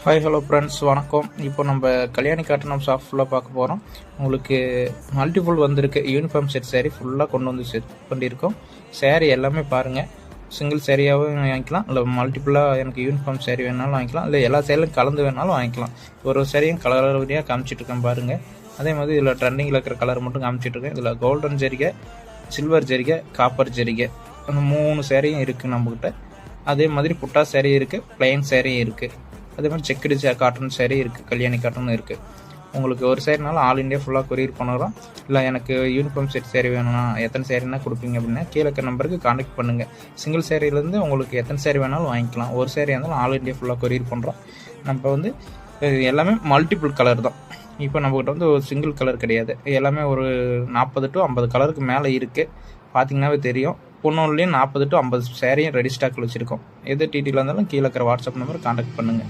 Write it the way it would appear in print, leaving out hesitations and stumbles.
Hi hello friends, வணக்கம். இப்போ நம்ம கல்யாணி காட்டன் ஷாப் ஃபுல்லாக பார்க்க போகிறோம். உங்களுக்கு மல்டிபிள் வந்திருக்கு. யூனிஃபார்ம் செட் சேரீ ஃபுல்லாக கொண்டு வந்து செட் பண்ணியிருக்கோம். சேரீ எல்லாமே பாருங்கள். சிங்கிள் சேரீயாகவும் வாங்கிக்கலாம், இல்லை மல்டிபிளாக எனக்கு யூனிஃபார்ம் சேரீ வேணாலும் வாங்கிக்கலாம், இல்லை எல்லா சேரீலும் கலந்து வேணாலும் வாங்கிக்கலாம். ஒரு சேரீயும் கலர் வழியாக காமிச்சிட்ருக்கேன் பாருங்கள். அதே மாதிரி இதில் ட்ரெண்டிங்கில் இருக்கிற கலர் மட்டும் காமிச்சிட்ருக்கேன். இதில் கோல்டன் ஜரிகை, சில்வர் ஜரிகை, காப்பர் ஜரிகை, அந்த 3 சேரீயும் இருக்குது நம்மக்கிட்ட. அதே மாதிரி புட்டா சேரீ இருக்குது, பிளெயின் சேரீ இருக்குது. அதே மாதிரி செக்குடு காட்டன் சேரீ இருக்குது, கல்யாணி காட்டன் இருக்குது. உங்களுக்கு ஒரு சேரீனாலும் ஆல் இண்டியா ஃபுல்லாக கொரியர் பண்ணுறோம். இல்லை எனக்கு யூனிஃபார்ம் செட் சேரீ வேணும்னா எத்தனை சேரீனா கொடுப்பீங்க அப்படின்னா கீழே இருக்க நம்பருக்கு கான்டாக்ட் பண்ணுங்கள். சிங்கிள் சேரீலேருந்து உங்களுக்கு எத்தனை சேரீ வேணாலும் வாங்கிக்கலாம். ஒரு சேரீ இருந்தாலும் ஆல் இண்டியா ஃபுல்லாக கொரியர் பண்ணுறோம். நம்ம வந்து எல்லாமே மல்டிபிள் கலர் தான். இப்போ நம்மக்கிட்ட வந்து ஒரு சிங்கிள் கலர் கிடையாது. எல்லாமே ஒரு 40 to 50 கலருக்கு மேலே இருக்குது. பார்த்தீங்கன்னாவே தெரியும். பொண்ணோன்லேயும் 40 to 50 சேரீயும் ரெடி ஸ்டாக்கில் வச்சுருக்கோம். எது டீட்டெயிலாக இருந்தாலும் கீழே இருக்கிற வாட்ஸ்அப் நம்பர் கான்டாக்ட் பண்ணுங்கள்.